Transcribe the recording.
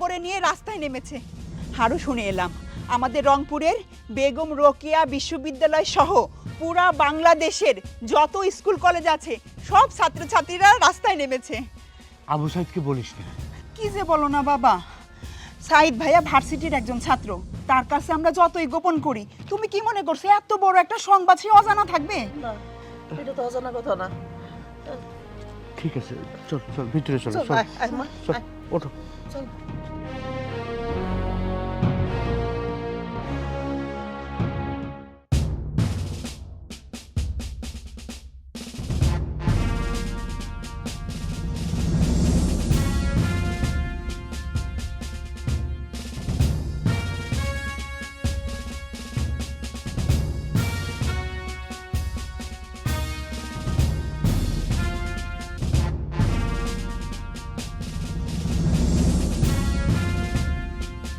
করে নিয়ে রাস্তায় নেমেছে। আরও শুনে এলাম আমাদের রংপুরের বেগম রোকেয়া বিশ্ববিদ্যালয় সহ পুরা বাংলাদেশের যত স্কুল কলেজ আছে সব ছাত্রছাত্রীরা রাস্তায় নেমেছে। আবু সাইদকে বলিস না। কি যে বলো না বাবা, সাইদ ভাইয়া ভার্সিটির একজন ছাত্র, তার কাছে আমরা যতই গোপন করি, তুমি কি মনে করছো এত বড় একটা সংবাদ সে অজানা থাকবে? না, এটা তো অজানা কথা না। ঠিক আছে, চল চল ভিতরে চল, চল, চল আয়, আয় মা, চল, আয়, ওঠো। চল।